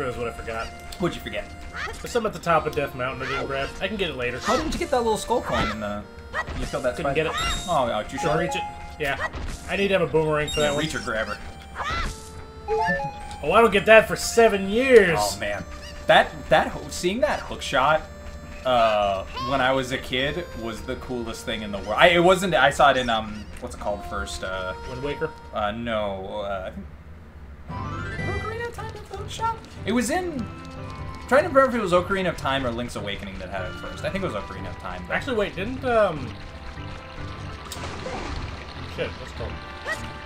realized what I forgot. What'd you forget? There's something at the top of Death Mountain I didn't grab. I can get it later. How didn't you get that little skull coin in the... You killed that Couldn't spider? get it. Oh, no, you sure? Reach it. Yeah. I need to have a boomerang for that one. Reach or grabber. Oh, I don't get that for 7 years. Oh, man. Seeing that hook shot when I was a kid was the coolest thing in the world. It wasn't... I saw it in, what's it called first? Wind Waker? No. I think... Ocarina of Time with the hook shot? It was in... I'm trying to remember if it was Ocarina of Time or Link's Awakening that had it first. I think it was Ocarina of Time. But... Actually, wait, didn't, Shit, what's it called?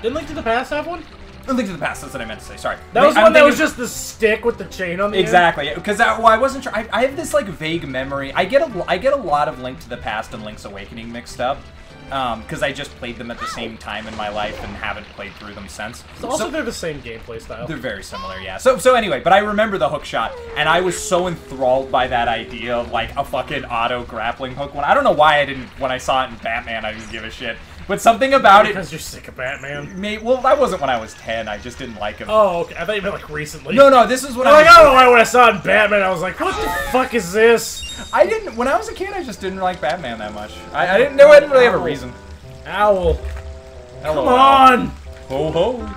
Didn't Link to the Past have one? Link to the Past, that's what I meant to say, sorry. That was the one that was just the stick with the chain on the Exactly, because I wasn't sure. I have this, like, vague memory. I get a lot of Link to the Past and Link's Awakening mixed up. Because I just played them at the same time in my life and haven't played through them since. Also, they're the same gameplay style. They're very similar, yeah. So anyway, but I remember the hook shot, and I was so enthralled by that idea of, like, a fucking auto-grappling hook one. I don't know why I didn't, when I saw it in Batman, I didn't give a shit. But something about it... Because you're sick of Batman. Well, that wasn't when I was 10. I just didn't like him. Oh, okay. I thought you meant, like, recently. No, this is what I don't know why when I saw it in Batman, I was like, what the fuck is this? When I was a kid, I just didn't like Batman that much. I didn't really have a reason. Owl. Hello, Come on! Ho ho.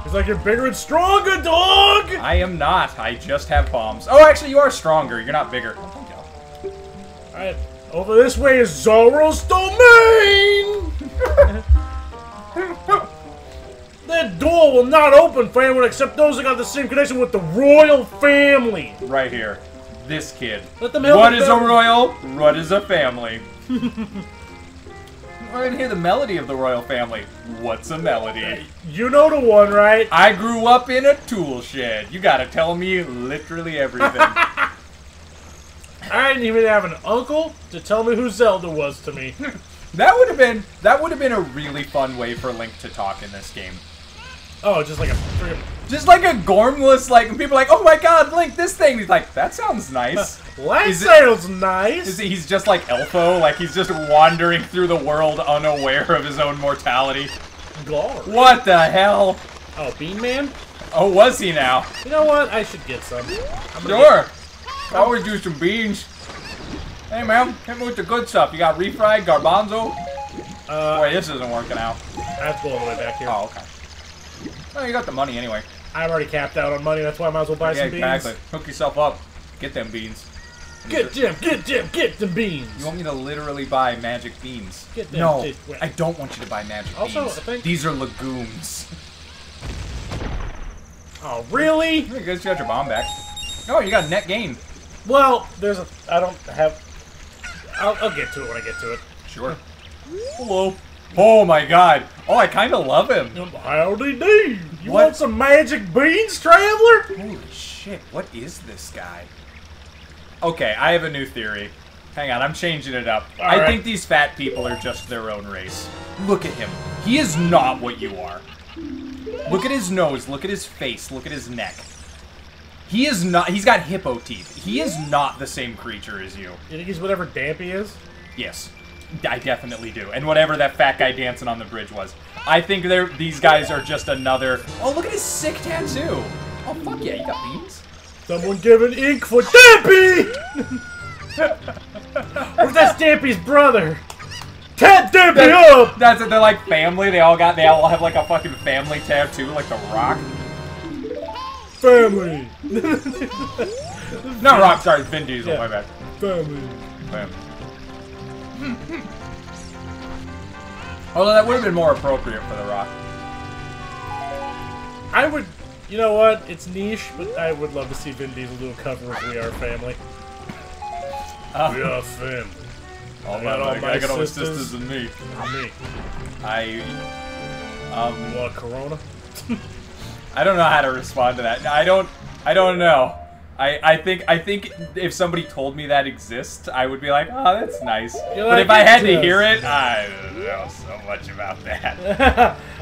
It's like you're bigger and stronger, dog! I am not. I just have palms. Oh, actually, you are stronger. You're not bigger. Oh, thank you. Alright, over this way is Zoro's domain! That door will not open for anyone except those that got the same connection with the royal family. Right here. This kid. Let them help. What is a royal? What is a family? I didn't hear the melody of the royal family. What's a melody? You know the one, right? I grew up in a tool shed. You gotta tell me literally everything. I didn't even have an uncle to tell me who Zelda was to me. That would have been a really fun way for Link to talk in this game. Oh, just like a gormless, like, people are like, oh my god, Link, this thing. He's like, that sounds nice. That sounds nice. He's just like Elfo, like he's just wandering through the world unaware of his own mortality. God. What the hell? Oh, Bean Man? Oh, was he now? You know what? I should get some. Sure. I always do some beans. Hey, man, hit me with the good stuff. You got refried garbanzo? Boy, this isn't working out. I have to go all the way back here. Oh, okay. Oh, you got the money anyway. I'm already capped out on money, that's why I might as well buy some beans. Exactly. Hook yourself up. Get them beans. Get them beans! You want me to literally buy magic beans? Get them. No, I don't want you to buy magic beans. I think... These are legumes. Oh, really? You guys got your bomb back. Oh, you got net gain. Well, there's a... I don't have... I'll get to it when I get to it. Sure. Hello. Oh my god. Oh, I kind of love him. Howdy do. You want some magic beans, traveler? Holy shit, what is this guy? Okay, I have a new theory. Hang on, I'm changing it up. I think these fat people are just their own race. Look at him. He is not what you are. Look at his nose, look at his face, look at his neck. He is not... He's got hippo teeth. He is not the same creature as you. You think he's whatever Dampy is? Yes. I definitely do. And whatever that fat guy dancing on the bridge was. I think these guys are just another... Oh, look at his sick tattoo. Oh, fuck yeah, you got beans? Someone giving ink for Dampy! Or that's Dampy's brother. Tat Dampy up! That's it, they're like family. They all have like a fucking family tattoo, like The Rock. Family. Not Rock, sorry, Vin Diesel, my bad. Family. Although that would have been more appropriate for The Rock. I would... You know what? It's niche, but I would love to see Vin Diesel do a cover of We Are Family. We are family. I got all my sisters and me. Me. You want Corona? I don't know how to respond to that. I don't know. I think if somebody told me that exists, I would be like, oh, that's nice. But if I had to hear it, I don't know so much about that.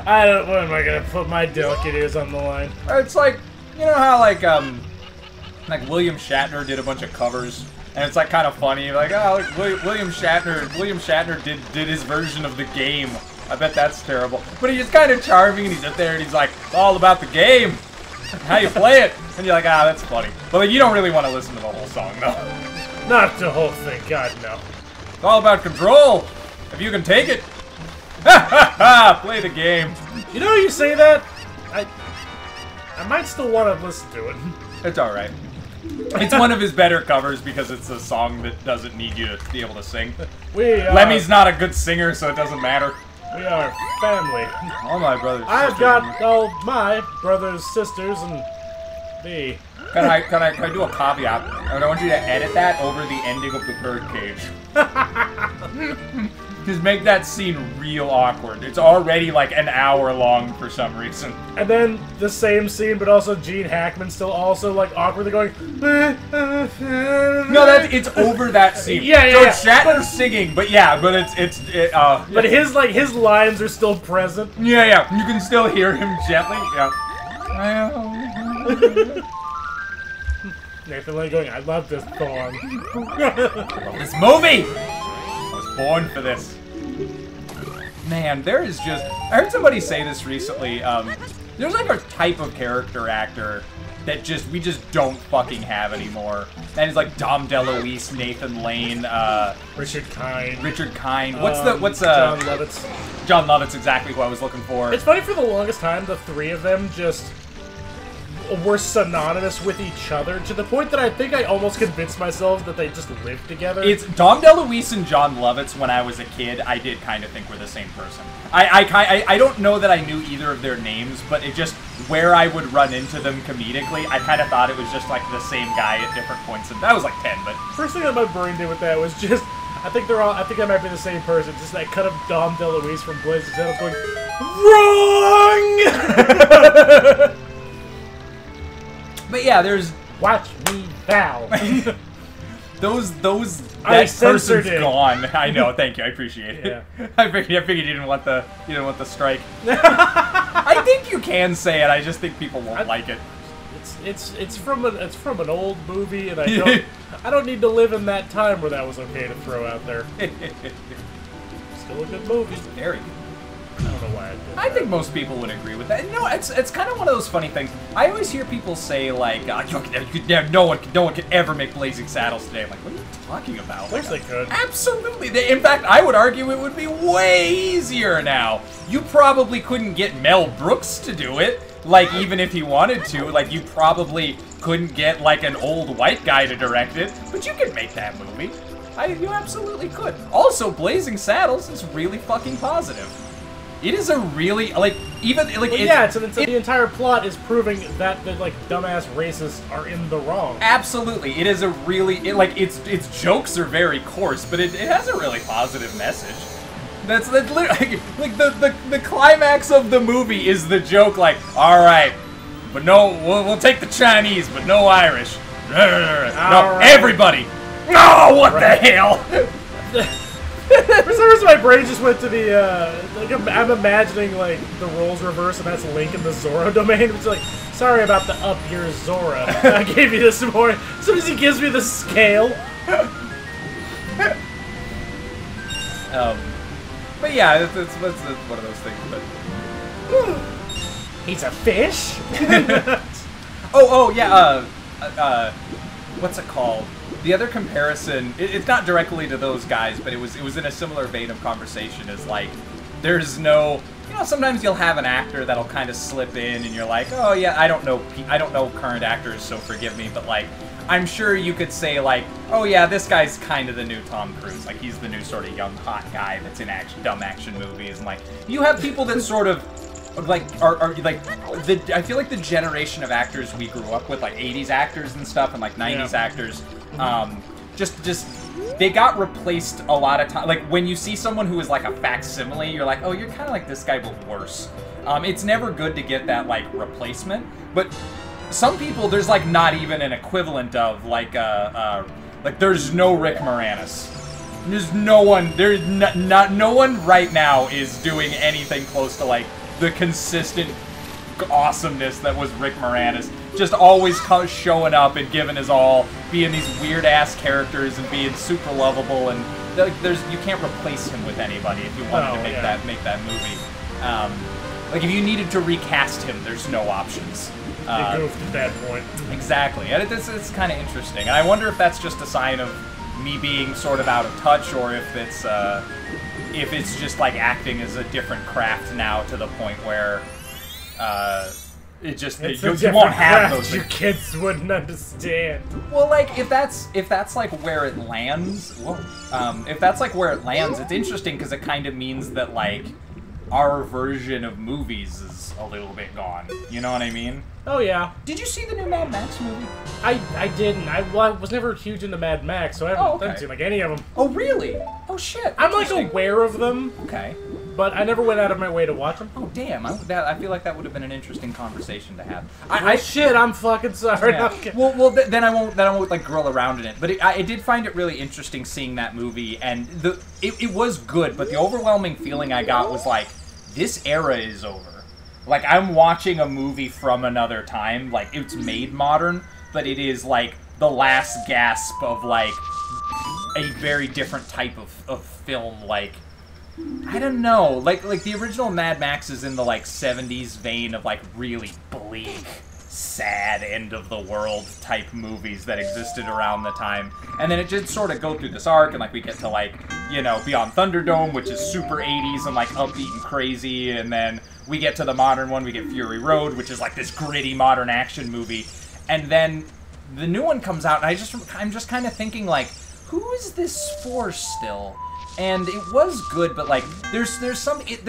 I don't. What am I gonna put my delicate ears on the line? It's like, you know how like William Shatner did a bunch of covers, and it's like kind of funny. Like, oh, William Shatner did his version of the game. I bet that's terrible. But he's kind of charming, and he's up there, and he's like, it's all about the game. how you play it, and you're like, ah, that's funny. But like, you don't really want to listen to the whole song, though. Not the whole thing, God, no. It's all about control. If you can take it. Ha ha ha! Play the game. You know, you say that, I might still want to listen to it. It's alright. It's one of his better covers because it's a song that doesn't need you to be able to sing. Lemmy's not a good singer, so it doesn't matter. We are family. All my brothers. I've got all my brothers, sisters, and me. Can I do a caveat? I want you to edit that over the ending of the birdcage. Just make that scene real awkward. It's already like an hour long for some reason. And then the same scene, but also Gene Hackman still also like awkwardly going. No, it's over that scene. Yeah. So Shatner's singing, but yeah, but But his lines are still present. Yeah. You can still hear him gently. Yeah. Nathan Lane going, I love this song. I love this movie. I was born for this. Man, there is just... I heard somebody say this recently. There's like a type of character actor that we just don't fucking have anymore. That is like Dom DeLuise, Nathan Lane, Richard Kind. What's John Lovitz. John Lovitz, exactly who I was looking for. It's funny, for the longest time, the three of them just were synonymous with each other, to the point that I think I almost convinced myself that they just lived together. It's Dom DeLuise and John Lovitz. When I was a kid, I did kind of think were the same person. I don't know that I knew either of their names, but it just, where I would run into them comedically, I kind of thought it was just like the same guy at different points. And I was like 10, but first thing that my brain did with that was just, I think I might be the same person. Just that cut of Dom DeLuise from Blazing Saddles going, wrong. But yeah, there's... Watch me bow. that censored person's it. gone. I know, thank you, I appreciate it. Yeah. I figured you didn't want the strike. I think you can say it, I just think people won't like it. It's from an old movie, and I don't need to live in that time where that was okay to throw out there. Still a good movie. Very good. I don't know why I did that. I think most people would agree with that. No, it's kind of one of those funny things. I always hear people say like, no one can ever make Blazing Saddles today. I'm like, what are you talking about? Of course they could. Absolutely. In fact, I would argue it would be way easier now. You probably couldn't get Mel Brooks to do it. Like, even if he wanted to, like, you probably couldn't get like an old white guy to direct it, but you could make that movie. You absolutely could. Also, Blazing Saddles is really fucking positive. It is a really, like, even, like... Well, yeah, the entire plot is proving that the, like, dumbass racists are in the wrong. Absolutely. It is a really, its jokes are very coarse, but it has a really positive message. That's literally, like, the climax of the movie is the joke, like, alright, but no, we'll take the Chinese, but no Irish. No, right. Everybody. Oh, what the hell? For some reason, my brain just went to the, like, I'm imagining, like, the roles reverse, and that's Link in the Zora domain, which is like, sorry about the up here, Zora. I gave you this more. As soon as he gives me the scale. But yeah, it's one of those things, but... He's a fish? What's it called? The other comparison, it's not directly to those guys, but it was in a similar vein of conversation, is like, there's no, sometimes you'll have an actor that'll kind of slip in and you're like, oh yeah, I don't know current actors, so forgive me, but like, I'm sure you could say like, oh yeah, this guy's kind of the new Tom Cruise, like he's the new sort of young hot guy that's in dumb action movies, and like, you have people that sort of, like, are like, I feel like the generation of actors we grew up with, like 80s actors and stuff, and like 90s actors, just they got replaced a lot of time. Like, when you see someone who is like a facsimile, you're like, oh, you're kind of like this guy, but worse. It's never good to get that, like, replacement, but some people, there's, like, not even an equivalent of, like, there's no Rick Moranis. There's no one, no one right now is doing anything close to, like, the consistent awesomeness that was Rick Moranis. Just always showing up and giving his all, being these weird-ass characters and being super lovable, and like, you can't replace him with anybody if you wanted to make that movie. Like, if you needed to recast him, there's no options. They goofed at that point. Exactly, and it's kind of interesting. And I wonder if that's just a sign of me being sort of out of touch, or if it's just like acting is a different craft now to the point where it just you won't have those. Your kids wouldn't understand. Well, like if that's like where it lands, if that's like where it lands, it's interesting because it kind of means that like our version of movies is a little bit gone. You know what I mean? Oh yeah. Did you see the new Mad Max movie? I didn't. I was never huge into Mad Max, so I haven't seen like any of them. Oh really? Oh shit. I'm like aware of them. Okay. But I never went out of my way to watch them. Oh damn! I feel like that would have been an interesting conversation to have. Shit! I'm fucking sorry. Yeah. Well, then I won't like grill around in it. But I did find it really interesting seeing that movie, and it was good. But the overwhelming feeling I got was like, this era is over. Like I'm watching a movie from another time. Like it's made modern, but it is like the last gasp of like a very different type of film. Like. I don't know, like the original Mad Max is in the like 70s vein of like really bleak, sad end of the world type movies that existed around the time, and then it just sort of go through this arc, and like we get to like, you know, Beyond Thunderdome, which is super 80s and like upbeat and crazy, and then we get to the modern one, we get Fury Road, which is like this gritty modern action movie, and then the new one comes out, and I'm just kind of thinking like, who is this for still? And it was good, but like there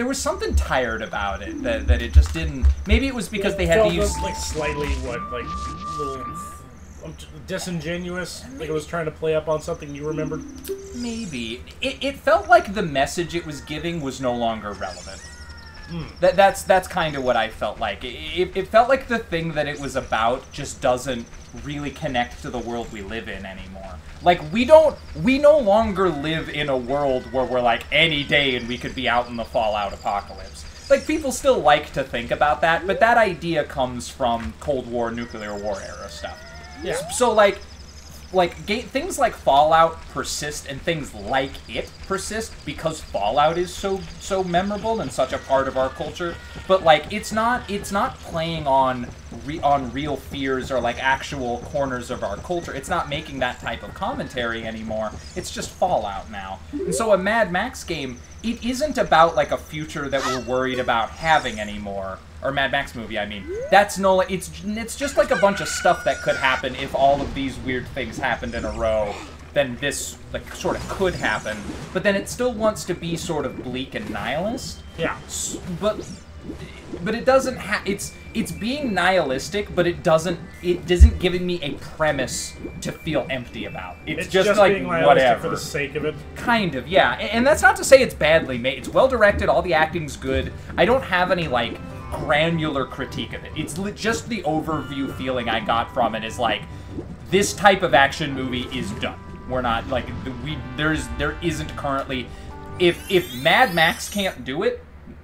was something tired about it that it just didn't. Maybe it was because they had to use like slightly little disingenuous, like it was trying to play up on something you remembered. Maybe it felt like the message it was giving was no longer relevant. That's kind of what I felt like. It felt like the thing that it was about just doesn't really connect to the world we live in anymore. Like, we no longer live in a world where we're like, any day and we could be out in the Fallout apocalypse. Like, people still like to think about that, but that idea comes from Cold War, nuclear war era stuff. Yeah. So, things like Fallout persist, and things like it persist because Fallout is so memorable and such a part of our culture. But like, it's not playing on real fears or like actual corners of our culture. It's not making that type of commentary anymore. It's just Fallout now. And so a Mad Max game, it isn't about like a future that we're worried about having anymore. Or Mad Max movie, I mean. It's just like a bunch of stuff that could happen if all of these weird things happened in a row. Then this, like, sort of could happen. But then it still wants to be sort of bleak and nihilist. Yeah. But it doesn't it's being nihilistic, but it isn't giving me a premise to feel empty about. It's just like, being nihilistic whatever. for the sake of it. Kind of, yeah. And that's not to say it's badly made. It's well directed, all the acting's good. I don't have any, like, granular critique of it. It's just the overview feeling I got from it is like, this type of action movie is done. We're not like there isn't currently, if Mad Max can't do it,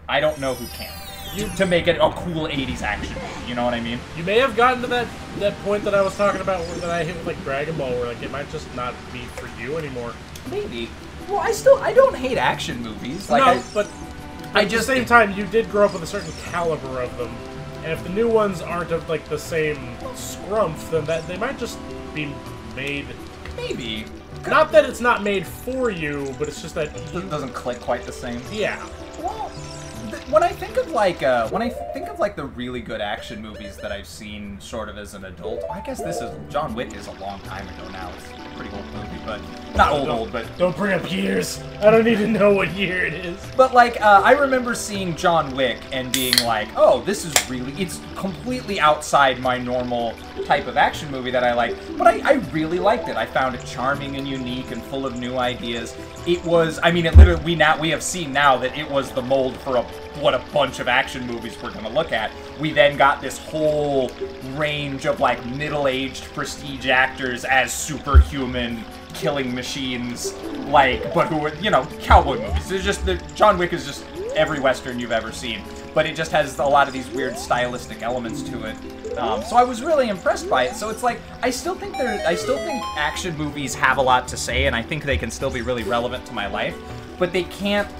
I don't know who can to make it a cool 80s action movie. You know what I mean? You may have gotten to that point that I was talking about that I hit with like Dragon Ball, where like it might just not be for you anymore. Maybe. Well, I don't hate action movies. Like, no, but at the same time, you did grow up with a certain caliber of them, and if the new ones aren't of like the same scrumph, then they might just be made. Maybe. Not that it's not made for you, but it's just that it doesn't click quite the same. Yeah. Well, when I think of like the really good action movies that I've seen sort of as an adult, I guess John Wick is a long time ago now. It's a pretty old movie, but not old, but don't bring up years. I don't need to know what year it is. But like, I remember seeing John Wick and being like, oh, it's completely outside my normal type of action movie that I like, but I really liked it. I found it charming and unique and full of new ideas. It was, I mean, it literally, we have seen now that it was the mold for what a bunch of action movies we're going to look at. We then got this whole range of like middle-aged prestige actors as superhuman killing machines, like, but who were, you know, cowboy movies. It's just John Wick is just every Western you've ever seen, but it just has a lot of these weird stylistic elements to it. So I was really impressed by it. So it's like, I still think action movies have a lot to say, and I think they can still be really relevant to my life, but they can't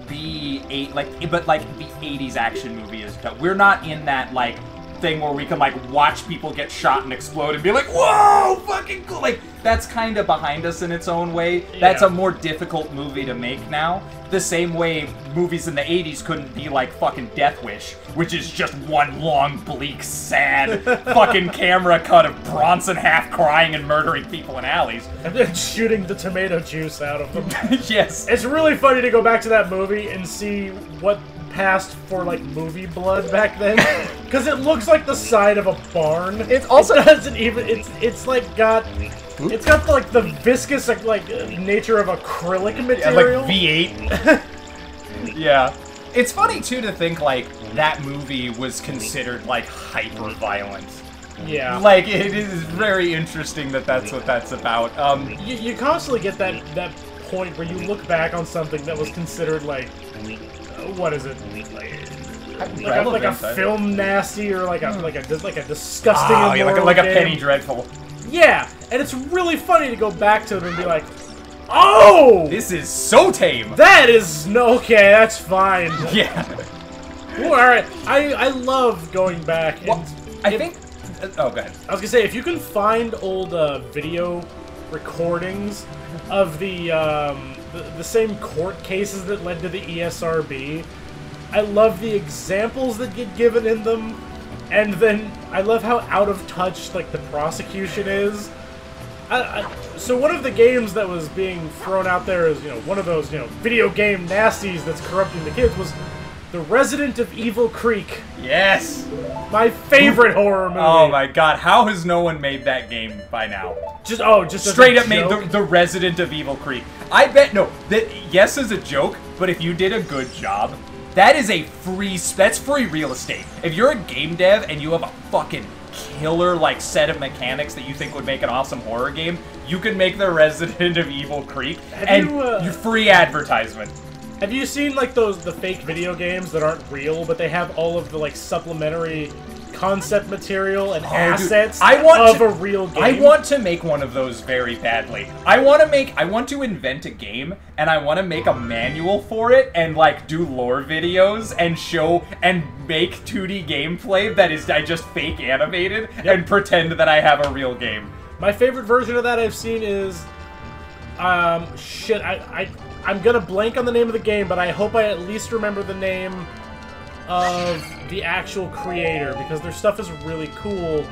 be the 80s action movie is. We're not in that like thing where we can, like, watch people get shot and explode and be like, whoa, fucking cool. Like, that's kind of behind us in its own way. That's a more difficult movie to make now. The same way movies in the 80s couldn't be like fucking Death Wish, which is just one long, bleak, sad fucking camera cut of Bronson half crying and murdering people in alleys. And then shooting the tomato juice out of them. Yes. It's really funny to go back to that movie and see what passed for, like, movie blood back then. Because it looks like the side of a barn. It also doesn't even... It's like, got... It's got, like, the viscous, like nature of acrylic material. Yeah, like V8. Yeah. It's funny, too, to think, like, that movie was considered, like, hyper-violent. Yeah. Like, it is very interesting that that's what that's about. You constantly get that point where you look back on something that was considered, like... What is it? Like a film nasty or like a disgusting immoral like a game. Penny Dreadful. Yeah, and it's really funny to go back to them and be like, oh! This is so tame! That is... Okay, that's fine. Yeah. Alright, I love going back and... Well, I think... Oh, go ahead. I was gonna say, if you can find old video recordings of the same court cases that led to the ESRB, I love the examples that get given in them, and then I love how out of touch, like, the prosecution is. So one of the games that was being thrown out there as, one of those, video game nasties that's corrupting the kids was The Resident of Evil Creek. Yes! My favorite horror movie. Oh my god, how has no one made that game by now? Just straight up made the Resident of Evil Creek. I bet, yes as a joke, but if you did a good job, that is that's free real estate. If you're a game dev and you have a fucking killer, like, set of mechanics that you think would make an awesome horror game, you can make the Resident of Evil Creek, you free advertisement. Have you seen, like, the fake video games that aren't real, but they have all of the, like, supplementary concept material and assets of a real game? I want to make one of those very badly. I want to invent a game, and I want to make a manual for it, and, like, do lore videos, and show, and make 2D gameplay that is just fake animated, and pretend that I have a real game. My favorite version of that I've seen is, I'm gonna blank on the name of the game, but I hope I at least remember the name of the actual creator, because their stuff is really cool,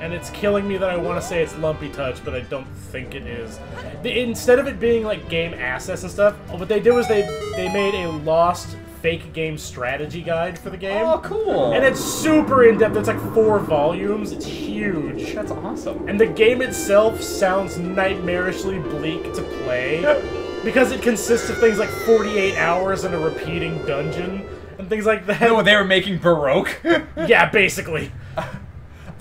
and it's killing me that I want to say it's Lumpy Touch, but I don't think it is. Instead of it being, like, game assets and stuff, what they did was they made a lost fake game strategy guide for the game. Oh, cool. And it's super in-depth. It's like 4 volumes. It's huge. That's awesome. And the game itself sounds nightmarishly bleak to play, because it consists of things like 48 hours in a repeating dungeon and things like that. No, they were making Baroque. Yeah, basically.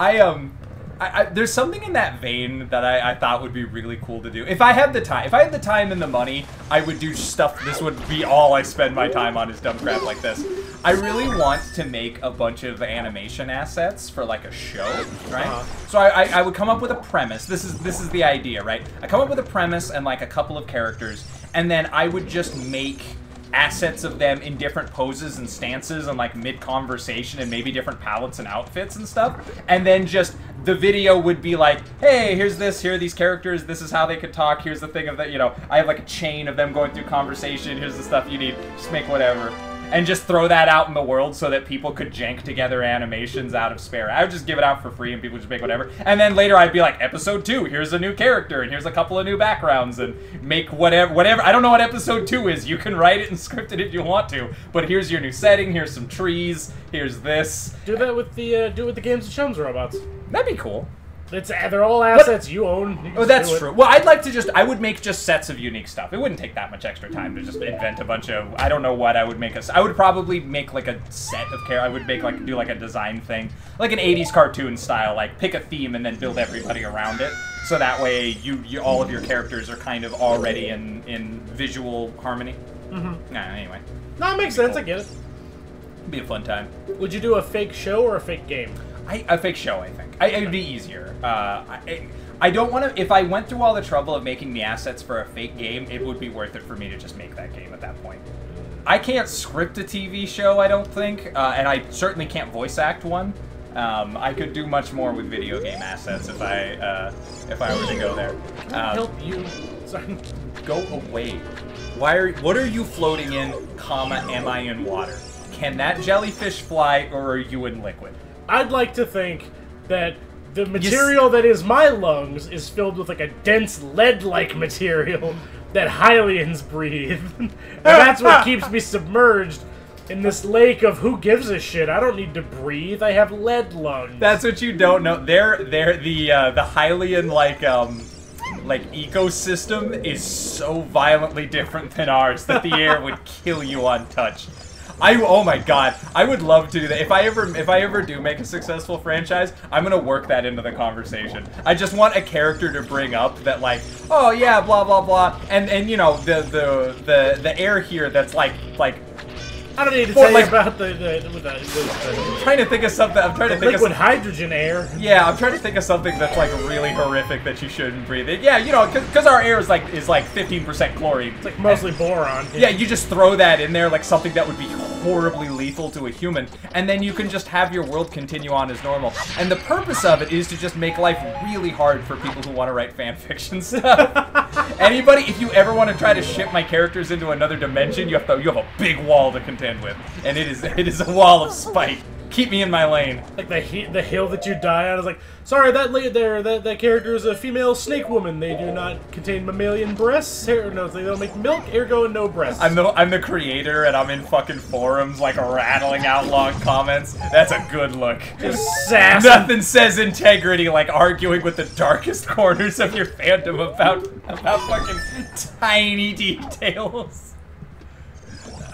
There's something in that vein that I thought would be really cool to do. If I had the time and the money, I would do stuff. This would be all I spend my time on, is dumb crap like this. I really want to make a bunch of animation assets for, like, a show, right? So I would come up with a premise. This is the idea, right? I come up with a premise and, like, a couple of characters, and then I would just make assets of them in different poses and stances and, like, mid-conversation and maybe different palettes and outfits and stuff. And then just the video would be like, hey, here's this, here are these characters, this is how they could talk, here's the thing of that, I have, like, a chain of them going through conversation, here's the stuff you need, just make whatever. And just throw that out in the world so that people could jank together animations out of spare. I would just give it out for free and people just make whatever. And then later I'd be like, episode 2, here's a new character, and here's a couple of new backgrounds, and make whatever. I don't know what episode 2 is. You can write it and script it if you want to. But here's your new setting, here's some trees, here's this. Do that with the, do it with the Games of Chums robots. That'd be cool. They're all assets you own. Oh, that's true. Well, I would make just sets of unique stuff. It wouldn't take that much extra time to just invent a bunch of, I don't know what I would make. I would probably make, like, a set of characters. I would make, like, do, like, a design thing. Like an 80s cartoon style, like, pick a theme and then build everybody around it. So that way, all of your characters are kind of already in visual harmony. Mm-hmm. Nah, anyway. No, it makes sense. Cool. I get it. It'd be a fun time. Would you do a fake show or a fake game? A fake show, I think. It would be easier. I don't want to... If I went through all the trouble of making the assets for a fake game, it would be worth it for me to just make that game at that point. I can't script a TV show, I don't think, and I certainly can't voice act one. I could do much more with video game assets if I were to go there. Help you. Sorry. Go away. What are you floating in, comma, am I in water? Can that jellyfish fly, or are you in liquid? I'd like to think that the material that is my lungs is filled with like a dense lead-like material that Hylians breathe. And that's what keeps me submerged in this lake of who gives a shit. I don't need to breathe. I have lead lungs. That's what you don't know. They're the Hylian like ecosystem is so violently different than ours that the air would kill you untouched. Oh my god, I would love to do that. If I ever do make a successful franchise, I'm gonna work that into the conversation. I just want a character to bring up that like, oh yeah, blah blah blah, and you know the air here that's like. I don't need to tell you about the I'm trying to think of something. I'm trying to think liquid of hydrogen air. Yeah, I'm trying to think of something that's like really horrific that you shouldn't breathe in. Yeah, you know, because our air is like 15% chlorine. It's like mostly boron. Yeah, you just throw that in there like something that would be horribly lethal to a human, and then you can just have your world continue on as normal. And the purpose of it is to just make life really hard for people who want to write fan fiction stuff. Anybody, if you ever want to try to ship my characters into another dimension, you have a big wall to contend with, and it is a wall of spite. Keep me in my lane. Like the hill that you die on is like, sorry, that character is a female snake woman. They do not contain mammalian breasts. No, they don't make milk, ergo no breasts. I'm the creator, and I'm in fucking forums like rattling out long comments. That's a good look. Just sassy. Nothing says integrity like arguing with the darkest corners of your fandom about fucking tiny details.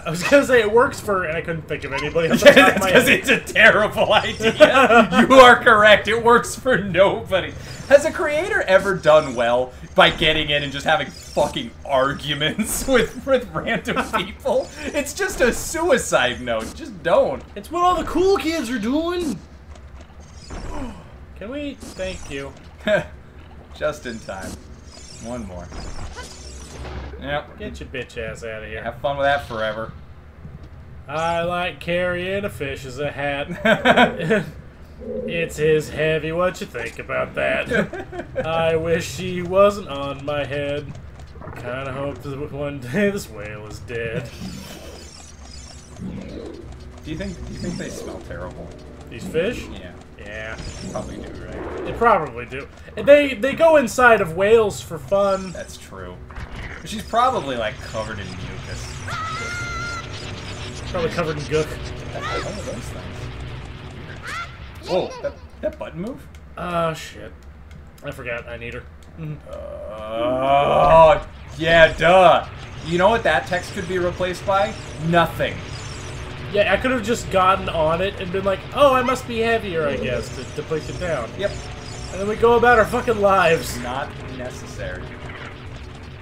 I was gonna say it works for, and I couldn't think of anybody else. Because it's a terrible idea. You are correct. It works for nobody. Has a creator ever done well by getting in and just having fucking arguments with random people? It's just a suicide note. Just don't. It's what all the cool kids are doing. Can we? Thank you. Just in time. One more. Yep. Get your bitch ass out of here. Have fun with that forever. I like carrying a fish as a hat. It's his heavy. What you think about that? I wish she wasn't on my head. Kinda hope that one day this whale is dead. Do you think they smell terrible? These fish? Yeah. Yeah. Probably do, right? They probably do. They go inside of whales for fun. That's true. She's probably like covered in mucus. Probably covered in gook. What are those things? Whoa, that button move? Oh shit. I forgot I need her. Oh, yeah, duh. You know what that text could be replaced by? Nothing. Yeah, I could have just gotten on it and been like, oh, I must be heavier, I guess, to place it down. Yep. And then we go about our fucking lives. Not necessary.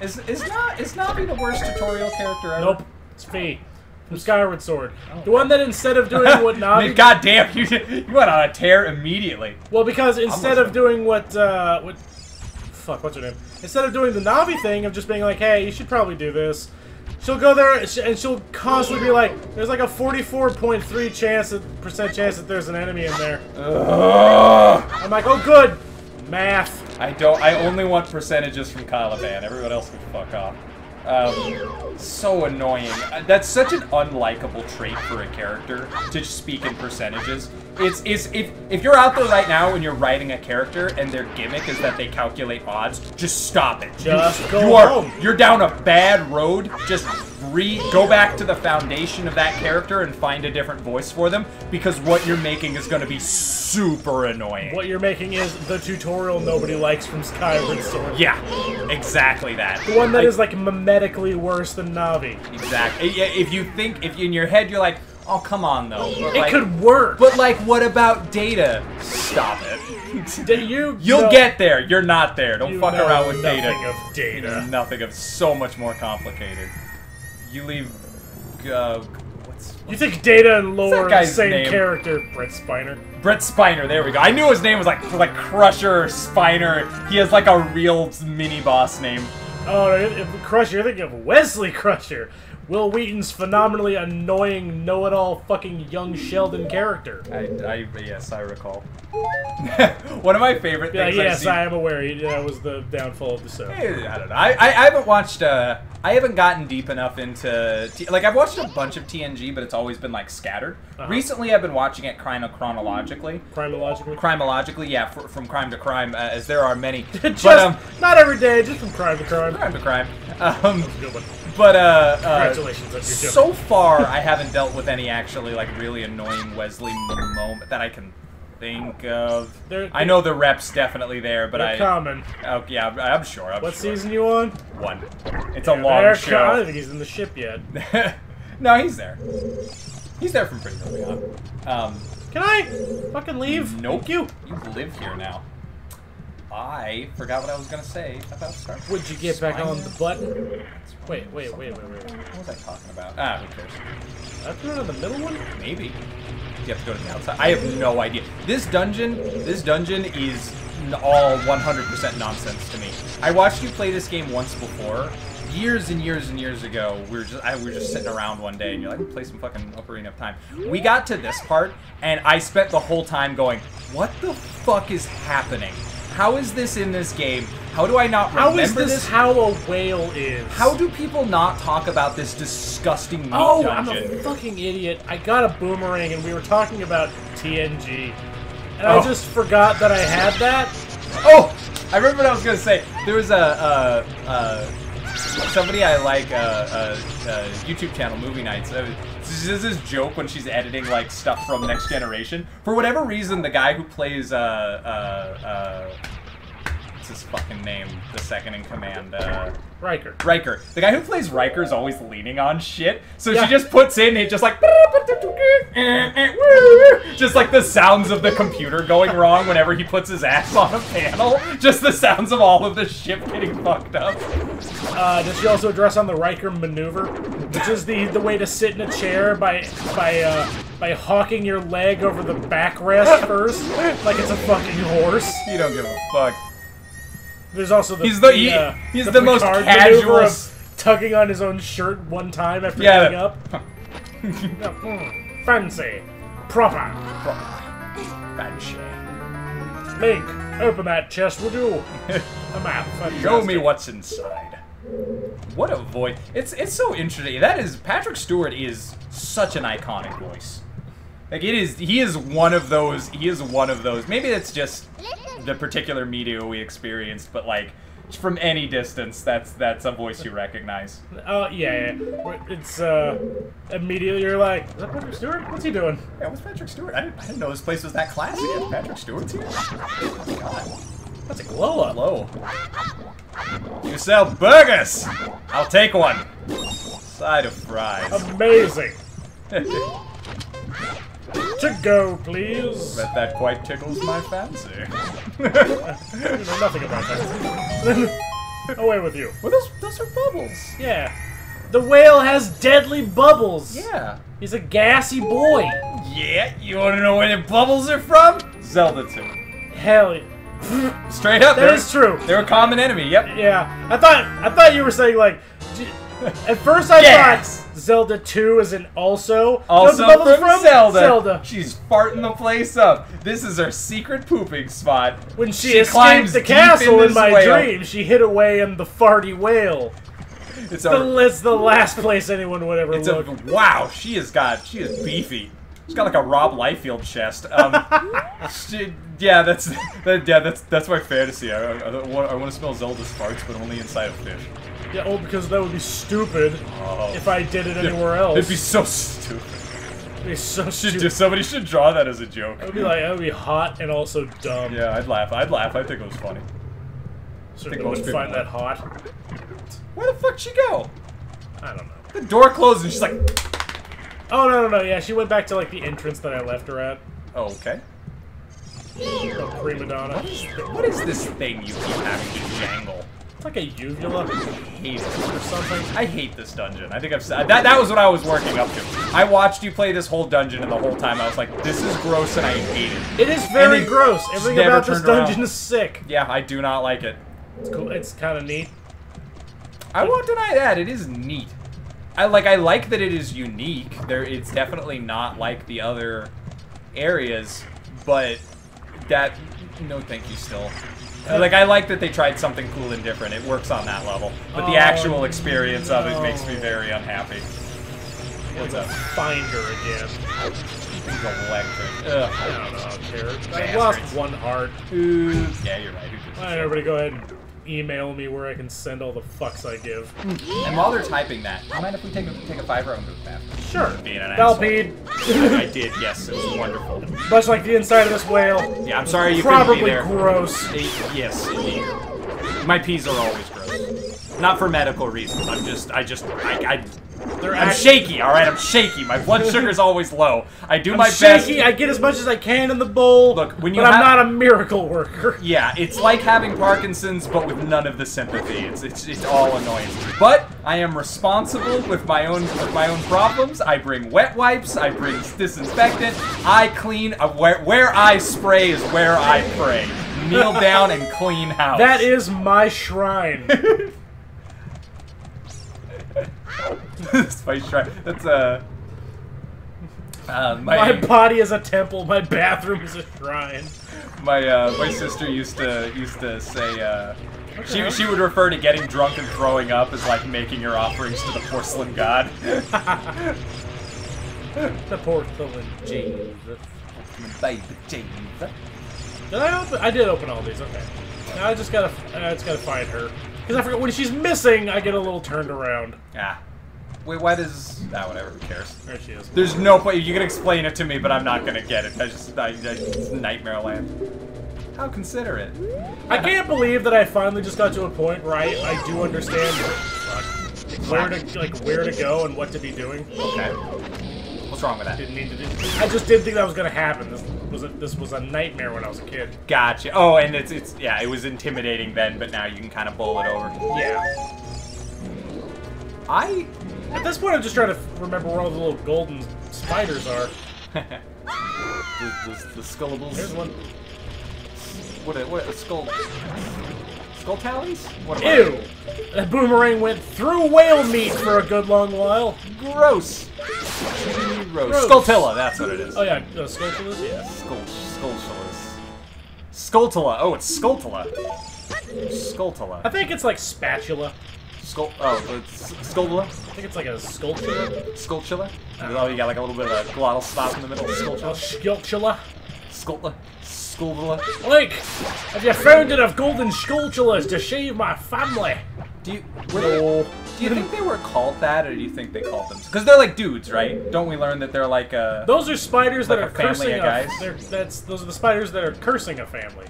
Is Navi the worst tutorial character ever? Nope. It's Fee. From Skyward Sword. Oh, the one that instead of doing what Navi... God damn, you went on a tear immediately. Well, because instead of doing what... Fuck, what's her name? Instead of doing the Navi thing of just being like, hey, you should probably do this, she'll go there and she'll constantly be like, there's like a 44.3% chance that there's an enemy in there. I'm like, oh good! Math. I only want percentages from Caliban. Everyone else can fuck off. So annoying. That's such an unlikable trait for a character to speak in percentages. If you're out there right now and you're writing a character and their gimmick is that they calculate odds, just stop it. Just go home. You're down a bad road. Just go back to the foundation of that character and find a different voice for them, because what you're making is going to be super annoying. What you're making is the tutorial nobody likes from Skyward Sword. Yeah, exactly that. The one that is like memetically worse than Navi. Exactly. If in your head you're like, oh come on though. It could work. But like, what about Data? Stop it. You'll get there. You're not there. Don't fuck around with Data. Nothing of Data. Nothing of so much more complicated. You leave. You think Data and Lore are the same character? Brett Spiner. Brett Spiner, there we go. I knew his name was like Crusher or Spiner. He has like a real mini-boss name. Oh, Crusher, you're thinking of Wesley Crusher. Will Wheaton's phenomenally annoying, know-it-all fucking young Sheldon character. Yes, I recall. One of my favorite things. Yes, I am aware. That was the downfall of the show. I don't know. I haven't watched. I haven't gotten deep enough into. Like, I've watched a bunch of TNG, but it's always been like scattered. Recently, I've been watching it kind of chronologically. Chronologically, yeah, from crime to crime, as there are many. Just not every day, just from crime to crime. Crime to crime. Good one. But Congratulations on your joke. So far, I haven't dealt with any actually like really annoying Wesley moment that I can think of. I know the rep's definitely there, but they're common. Oh yeah, I'm sure. What season you on? 1. It's a long show. I don't think he's in the ship yet. No, he's there. He's there from pretty early on. Can I fucking leave? Nope. Thank you. You live here now. I forgot what I was gonna say about Star Wars. Would you get back on the button? Wait. What was I talking about? Ah, who cares? I threw it on the middle one? Maybe. You have to go to the outside. I have no idea. This dungeon is all 100% nonsense to me. I watched you play this game once before. Years and years and years ago, we were just sitting around one day, and you're like, "We'll play some fucking Ocarina of Time." We got to this part, and I spent the whole time going, "What the fuck is happening? How is this in this game? How do I not remember this? How is this how a whale is? How do people not talk about this disgusting meat dungeon? I'm a fucking idiot. I got a boomerang, and we were talking about TNG, and I just forgot that I had that. Oh, I remember what I was gonna say. There was somebody I like, YouTube channel, Movie Nights. There's this joke when she's editing like stuff from Next Generation. For whatever reason, the guy who plays what's his fucking name? The second in command, Riker. The guy who plays Riker is always leaning on shit, so she just puts in it just like just like the sounds of the computer going wrong whenever he puts his ass on a panel. Just the sounds of all of the ship getting fucked up. Does she also address on the Riker maneuver, which is the way to sit in a chair by hawking your leg over the backrest first, like it's a fucking horse? You don't give a fuck. There's also the he's the most casual of tugging on his own shirt one time after getting up. Fancy, proper, fancy. Link, open that chest, would you? A map. Fantastic. Show me what's inside. What a voice! It's so interesting. Patrick Stewart is such an iconic voice. Like he is one of those. Maybe it's just the particular media we experienced, but like from any distance, that's a voice you recognize. Oh yeah. It's immediately you're like, is that Patrick Stewart? What's he doing? Yeah, what's Patrick Stewart? I didn't know this place was that classy. Patrick Stewart's here. Oh my god. That's a glow up. You sell burgers! I'll take one. Side of fries. Amazing. To go, please. Bet that quite tickles my fancy. You know nothing about that. Away with you. Well, those are bubbles. Yeah. The whale has deadly bubbles. Yeah. He's a gassy boy. Yeah. You want to know where the bubbles are from? Zelda 2. Hell yeah. Straight up. That is true. They're a common enemy. Yep. Yeah. I thought you were saying like. At first I thought Zelda 2 is an also. Also from Zelda. She's farting the place up. This is her secret pooping spot. When she escaped the castle in my dream, she hid away in the farty whale. It's the last place anyone would ever look. Wow, she is beefy. She's got like a Rob Liefeld chest. That's my fantasy. I want to smell Zelda's farts, but only inside a fish. Yeah, because that would be stupid if I did it anywhere else. It'd be so stupid. It'd be so stupid. Somebody should draw that as a joke. That would be hot and also dumb. Yeah, I'd laugh. I think it was funny. Certainly wouldn't find that hot. Where the fuck's she go? I don't know. The door closed and she's like... Oh, no. Yeah, she went back to, like, the entrance that I left her at. Oh, okay. Oh, prima donna. What is this thing you keep having to jangle? It's like a uvula. I hate it. Or something. I hate this dungeon. I think I've said... That was what I was working up to. I watched you play this whole dungeon, and the whole time I was like, this is gross, and I hate it. It is very gross. Everything about this dungeon is sick. Yeah, I do not like it. It's cool. It's kind of neat. I won't deny that. It is neat. I like that it is unique. It's definitely not like the other areas, but no thank you still. Like, I like that they tried something cool and different. It works on that level. But the actual experience of it makes me very unhappy. What's up? Finder again. He's electric. Ugh. I don't know, I don't care. I lost one heart. Ooh. Yeah, you're right. Alright, everybody go ahead and email me where I can send all the fucks I give. And while they're typing that, do you mind if we take a 5 round move bath? Sure. Being an Valpede. I did, yes. It was wonderful. Much like the inside of this whale. Yeah, I'm sorry you couldn't be there. Probably gross. Yes, indeed. My peas are always gross. Not for medical reasons. I'm shaky, alright? I'm shaky. My blood sugar's always low. I do my best. I get as much as I can in the bowl. Look, when you but I'm not a miracle worker. Yeah, it's like having Parkinson's, but with none of the sympathy. It's all annoyance. But I am responsible with my own problems. I bring wet wipes. I bring disinfectant. I clean. Where I spray is where I pray. Kneel down and clean house. That is my shrine. That's my shrine. That's my body is a temple. My bathroom is a shrine. My sister used to say she would refer to getting drunk and throwing up as like making your offerings to the porcelain god. The porcelain Jesus. Baby Jesus. Did I open? I did open all these. Okay. Now I just gotta find her. Because I forgot when she's missing, I get a little turned around. Ah. Wait, why does... Ah, whatever, who cares? There she is. There's no point... You can explain it to me, but I'm not gonna get it. It's nightmare land. How considerate. I can't believe that I finally just got to a point where I do understand where to go and what to be doing. Okay. What's wrong with that? Didn't need to do... I just didn't think that was gonna happen. This was a nightmare when I was a kid. Gotcha. Oh, and yeah, it was intimidating then, but now you can kind of bowl it over. Yeah. At this point, I'm just trying to remember where all the little golden spiders are. the skullables. There's one. What a skull? Skull tallies? What Ew! That boomerang went through whale meat for a good long while. Gross. Gross. Skulltilla, that's what it is. Oh yeah, Skulltulas? Yeah. Skulltulas. Skulltula. Oh, it's Skulltula. Skulltula. I think it's like spatula. It's Skulltula? I think it's like a skulltula. Skulltula? Oh, you got like a little bit of a glottal stop in the middle. Skulltula. Skulltula. Skulltula. Skulltula. Link, have you found enough golden skulltulas to shave my family? Do you think they were called that, or do you think they called them? Because they're like dudes, right? Don't we learn that they're like a... Those are spiders like that are cursing guys. Those are the spiders that are cursing a family.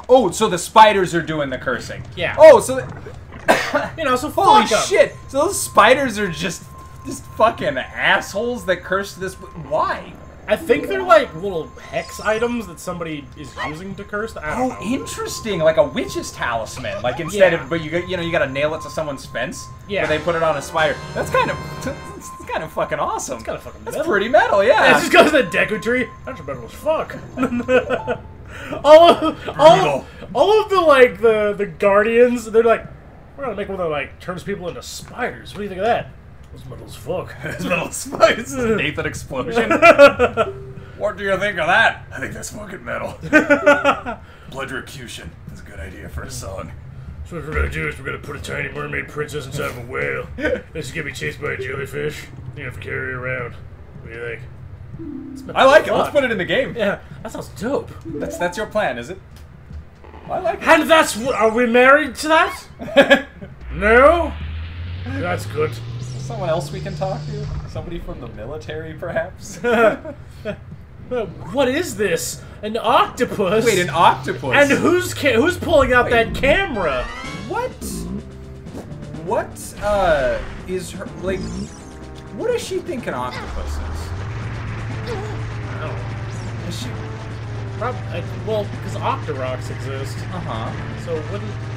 Oh, so the spiders are doing the cursing. Yeah. Oh, so... You know, so holy shit! So those spiders are just fucking assholes that curse this... Why? I think they're like little hex items that somebody is using to curse. I don't know. Interesting! Like a witch's talisman. Like instead of, but you gotta nail it to someone's fence. Yeah. But they put it on a spider. That's kind of fucking awesome. It's kind of fucking metal. That's pretty metal, yeah. It just goes to the Deku tree. That's metal as fuck. all of the like the guardians, they're like, we're gonna make one that like turns people into spiders. What do you think of that? It's metal as fuck. It's metal as fuck. It's a Nathan explosion. What do you think of that? I think that's fucking metal. Bloodrocution is a good idea for a song. So what we're gonna do is we're gonna put a tiny mermaid princess inside of a whale. This is gonna be chased by a jellyfish. You have to carry her around. What do you think? I like it. Let's put it in the game. Yeah, that sounds dope. That's your plan, is it? I like it. And that's what. Are we married to that? No. That's good. Someone else we can talk to? Somebody from the military, perhaps? What is this? An octopus? Wait, an octopus? And who's pulling out that camera? What is her, like, what does she think an octopus is? I don't know. Is she... Well, because Octoroks exist. Uh-huh.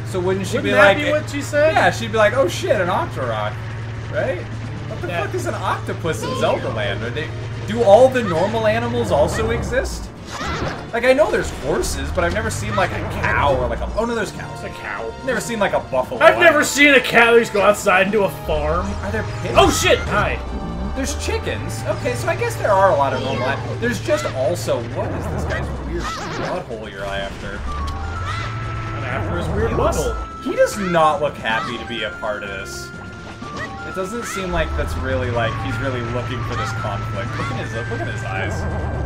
So wouldn't she be that like... be what she said? Yeah, she'd be like, oh shit, an Octorok. Right? What the fuck is an octopus in Zelda Land? Do all the normal animals also exist? Like, I know there's horses, but I've never seen, like, a cow or, like, a... Oh, no, there's cows. It's a cow. I've never seen, like, a buffalo. I've never seen a cow just go outside and do a farm. Are there pigs? Oh, shit! Hi. There's chickens. Okay, so I guess there are a lot of normal... There's just also... What is this guy's weird butthole you're after? I'm after his weird butthole. He does not look happy to be a part of this. It doesn't seem like that's really, like, he's really looking for this conflict. Look at his eyes.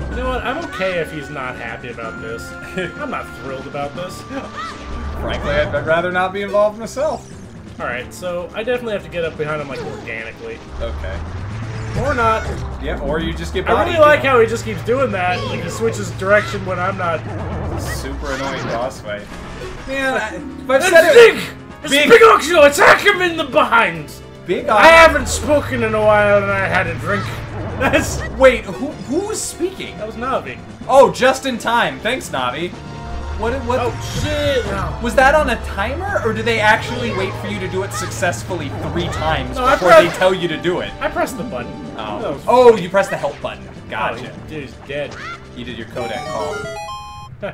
You know what? I'm okay if he's not happy about this. I'm not thrilled about this. Frankly, I'd rather not be involved myself. Alright, so I definitely have to get up behind him, like, organically. Okay. Or not. Yeah, or you just get I bodied. really like how he just keeps doing that. Like, he switches direction when I'm not... Super annoying boss fight. Man, It's Big Oxylo! Attack him in the behind! Big I haven't spoken in a while and I had a drink. That's... Wait, who's speaking? That was Navi. Oh, just in time. Thanks, Navi. What? Oh, shit! No. Was that on a timer, or do they actually wait for you to do it successfully 3 times No, before they tell you to do it? I pressed the button. Oh, oh, you pressed the help button. Gotcha. Oh, dude, he's dead. You did your codec call.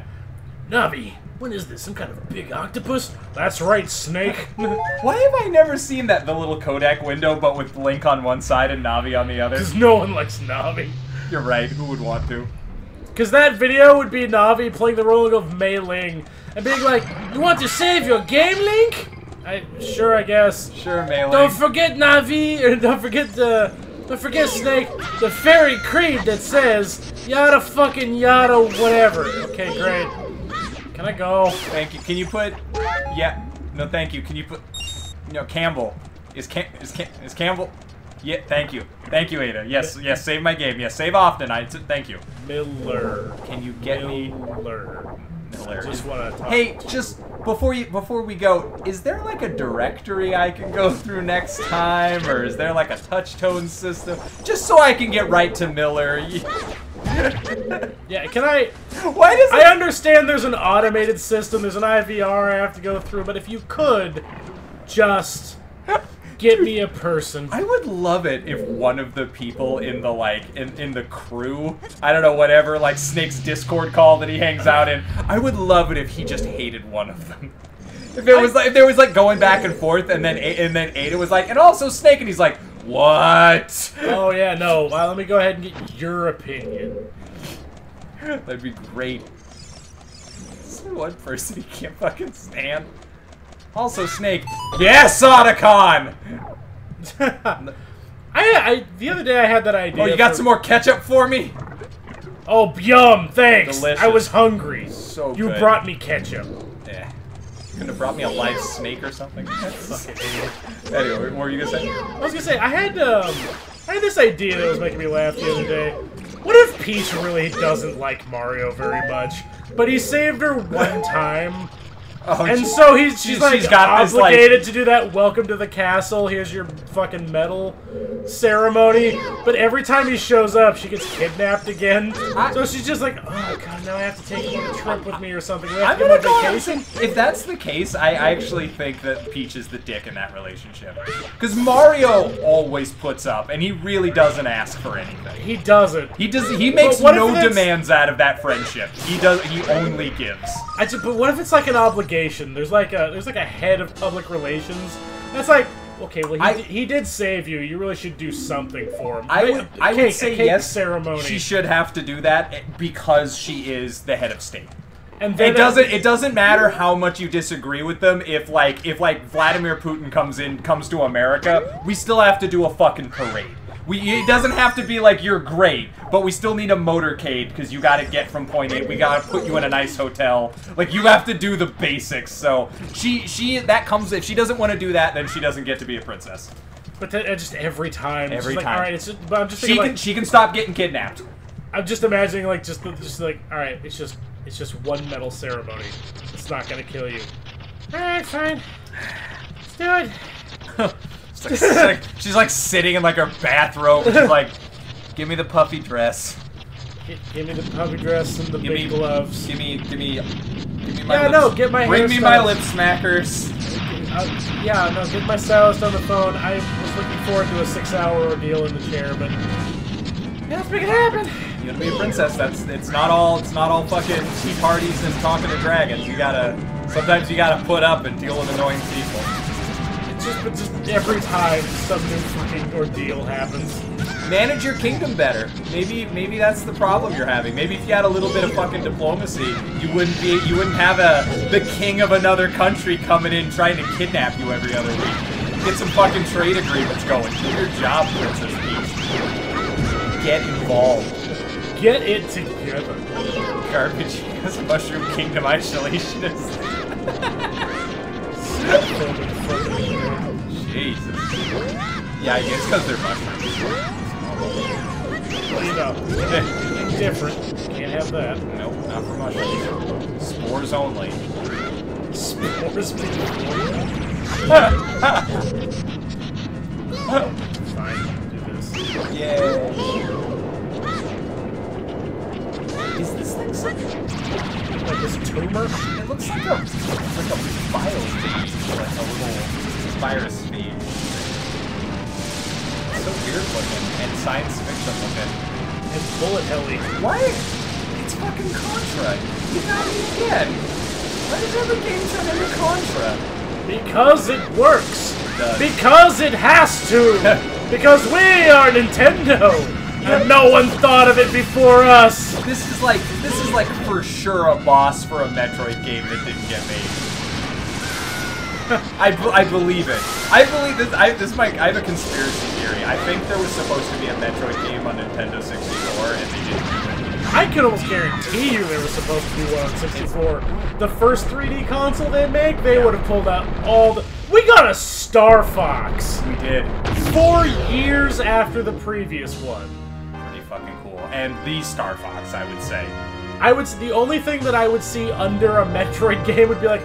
Navi, what is this? Some kind of big octopus? That's right, Snake. Why have I never seen the little codec window, but with Link on one side and Navi on the other? Because no one likes Navi. You're right. Who would want to? Because that video would be Navi playing the role of Mei Ling and being like, "You want to save your game, Link?" Sure, I guess. Sure, Mei Ling. Don't forget Navi, or don't forget Snake, the fairy creed that says yada fucking yada whatever. Okay, great. Can I go? Thank you. Can you put? Yeah. No, thank you. Can you put? No, Campbell. Is Campbell? Yeah. Thank you. Thank you, Ada. Yes. Yes. Save my game. Yes. Save often. Thank you. Miller. Can you get me? Miller. Just want to talk. Hey, just before we go, is there like a directory I can go through next time, or is there like a touch tone system, just so I can get right to Miller? Yeah, can I... Why does I understand there's an automated system, there's an IVR I have to go through, but if you could just get me a person. I would love it if one of the people in the, like, in the crew, I don't know, whatever, like, Snake's Discord call that he hangs out in, I would love it if he just hated one of them. If there was like going back and forth, and then Ada was like, and also Snake, and he's like, what? Oh yeah, no. Let me go ahead and get your opinion. That'd be great. This one person he can't fucking stand. Also, Snake. Yes, Otacon! The other day I had that idea. Oh, you got some more ketchup for me? Oh, yum! Thanks. Delicious. I was hungry. So you good. brought me ketchup. Yeah. You could have brought me a live snake or something. Fucking idiot. Anyway, what were you gonna say? I was gonna say I had this idea that was making me laugh the other day. What if Peach really doesn't like Mario very much, but he saved her one time? Oh, and so she's like got this, obligated to do that welcome to the castle, here's your fucking medal ceremony, but every time he shows up she gets kidnapped again. So she's just like, oh god, now I have to take him on a trip with me or something. We have to go on vacation. If that's the case, I actually think that Peach is the dick in that relationship. Because Mario always puts up, and he really doesn't ask for anything. He doesn't. He makes no demands out of that friendship. He only gives. But what if it's like an obligation? There's like a head of public relations. That's like, okay, well he did save you. You really should do something for him. I would say yes. Ceremony. She should have to do that because she is the head of state. And then it doesn't matter how much you disagree with them. If Vladimir Putin comes to America, we still have to do a fucking parade. It doesn't have to be like you're great, but we still need a motorcade because you got to get from point A. We got to put you in a nice hotel. Like, you have to do the basics. So if she doesn't want to do that, then she doesn't get to be a princess. But just every time. Every like, time. All right, but I'm just thinking, she can stop getting kidnapped. I'm just imagining like just like, all right, it's just one medal ceremony. It's not gonna kill you. All right, fine. Let's do it. She's like sitting in like her bathrobe. She's like, give me the puffy dress. Give me the puffy dress and the big gloves. Give me my lips. Get my Bring me my lip smackers. Get my stylist on the phone. I was looking forward to a 6-hour ordeal in the chair, but yeah, let's make it happen. You wanna be a princess? It's not all fucking tea parties and talking to dragons. Sometimes you gotta put up and deal with annoying people. Just every time some new freaking ordeal happens. Manage your kingdom better. Maybe that's the problem you're having. Maybe if you had a little bit of fucking diplomacy, you wouldn't have the king of another country coming in trying to kidnap you every other week. Get some fucking trade agreements going. Do your job, Princess Peach. Get involved. Get it together. Garbage ass Mushroom Kingdom isolationist. Jesus. Yeah, I guess because they're mushrooms. Well, you know, different. Can't have that. Nope, not for mushrooms. Spores only. Spores Fine, do this. Yay. Is this thing something? Like this tumor? It looks like a vial phage, like a little virus phage. It's so weird looking and science fiction looking. And bullet helly. What? It's fucking Contra. You got it again. Why does every game turn into Contra? Because it works. It does. Because it has to. Because we are Nintendo. And no one thought of it before us. This is like for sure a boss for a Metroid game that didn't get made. I believe it. I believe this. I have a conspiracy theory. I think there was supposed to be a Metroid game on Nintendo 64, and they didn't do it. I can almost guarantee you there was supposed to be one on 64. The first 3D console they make, they would have pulled out all the. We got a Star Fox. We did. 4 years after the previous one. Pretty fucking cool. And the Star Fox, I would say. The only thing that I would see under a Metroid game would be like,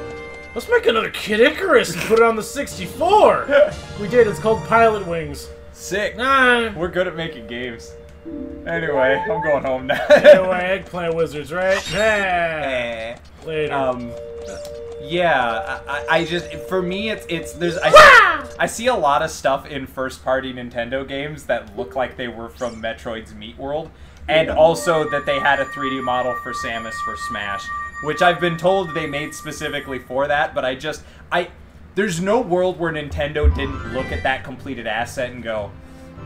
let's make another Kid Icarus and put it on the 64. We did. It's called Pilot Wings. Sick. We're good at making games. Anyway, I'm going home now. Anyway, Eggplant Wizards, right? Later. Yeah, I just, for me, I see a lot of stuff in first-party Nintendo games that look like they were from Metroid's Meat World, and also that they had a 3D model for Samus for Smash, which I've been told they made specifically for that, but there's no world where Nintendo didn't look at that completed asset and go,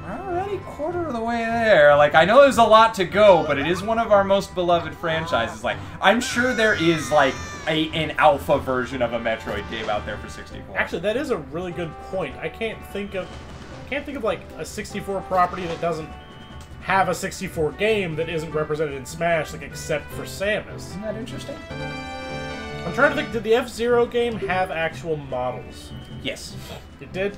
we're already quarter of the way there. Like, I know there's a lot to go, but it is one of our most beloved franchises. Like, I'm sure there is, like, an alpha version of a Metroid game out there for 64. Actually, that is a really good point. I can't think of like a 64 property that doesn't have a 64 game that isn't represented in Smash, like, except for Samus. Isn't that interesting? I'm trying to think, did the F-Zero game have actual models? Yes. It did?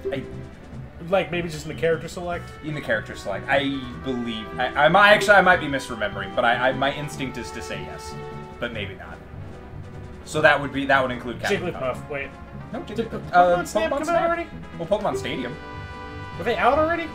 Like, maybe just in the character select? In the character select. I believe. I might be misremembering, but my instinct is to say yes. But maybe not. So that would include Captain Jigglypuff, wait. No, Did Pokemon Snap come out already? Well, Pokemon Stadium. Were they out already?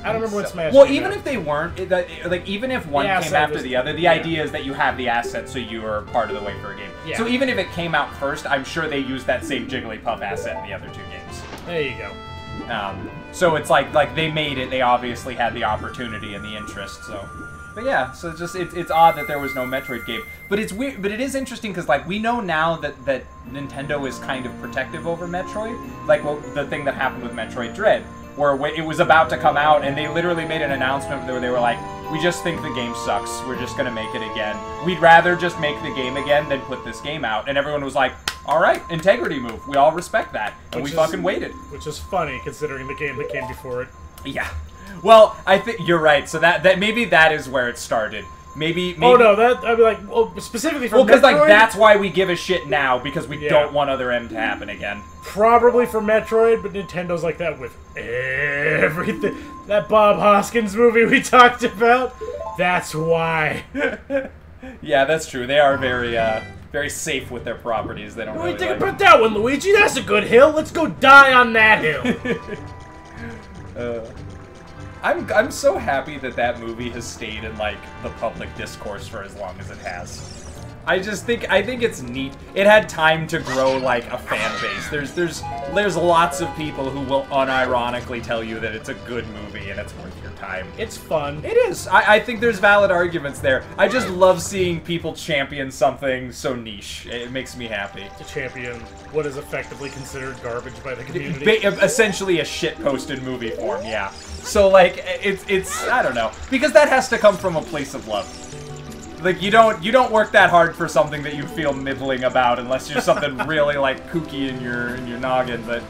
I don't remember when Smash Well, came even out. if they weren't, like, even if one came after the other, the idea is that you have the asset so you are part of the way for a game. Yeah. So even if it came out first, I'm sure they used that same Jigglypuff asset in the other two games. There you go. So it's like they made it, they obviously had the opportunity and the interest, so. But yeah, so it's odd that there was no Metroid game. But it's weird, but it is interesting because, like, we know now that Nintendo is kind of protective over Metroid. Like, well, the thing that happened with Metroid Dread, where it was about to come out and they literally made an announcement where they were like, we just think the game sucks, we're just gonna make it again. We'd rather just make the game again than put this game out. And everyone was like, alright, integrity move, we all respect that. And we fucking waited. Which is funny, considering the game that came before it. Yeah. Well, I think you're right, so that maybe that is where it started. Maybe oh no, I'd be like, well, specifically for Metroid? Well, because, like, that's why we give a shit now, because we don't want other M to happen again. Probably for Metroid, but Nintendo's like that with everything. That Bob Hoskins movie we talked about, that's why. Yeah, that's true. They are very safe with their properties. They don't really think about that one, Luigi. That's a good hill. Let's go die on that hill. I'm so happy that movie has stayed in, like, the public discourse for as long as it has. I think it's neat. It had time to grow like a fan base. There's lots of people who will unironically tell you that it's a good movie and it's worth your time. It's fun. It is. I think there's valid arguments there. I just love seeing people champion something so niche. It makes me happy. To champion what is effectively considered garbage by the community. Essentially a shitpost in movie form, yeah. So like it's I don't know, because that has to come from a place of love. Like you don't work that hard for something that you feel middling about unless you're something really like kooky in your noggin. But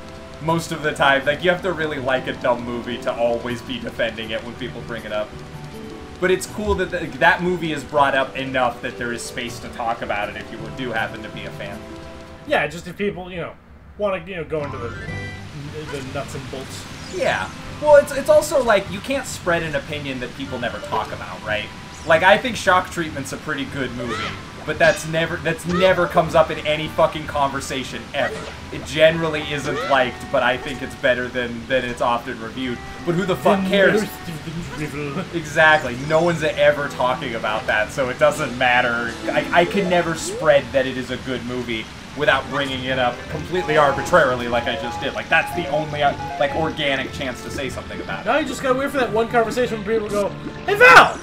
most of the time, like you have to really like a dumb movie to always be defending it when people bring it up. But it's cool that that movie is brought up enough that there is space to talk about it if you do happen to be a fan. Yeah, just if people want to go into the nuts and bolts. Yeah. Well, it's also like you can't spread an opinion that people never talk about, right? Like I think Shock Treatment's a pretty good movie, but that's never comes up in any fucking conversation ever. It generally isn't liked, but I think it's better than it's often reviewed. But who the fuck cares? Exactly. No one's ever talking about that, so it doesn't matter. I can never spread that it is a good movie without bringing it up completely arbitrarily like I just did. Like, that's the only, like, organic chance to say something about it. Now you just gotta wait for that one conversation when people go, "Hey, Val!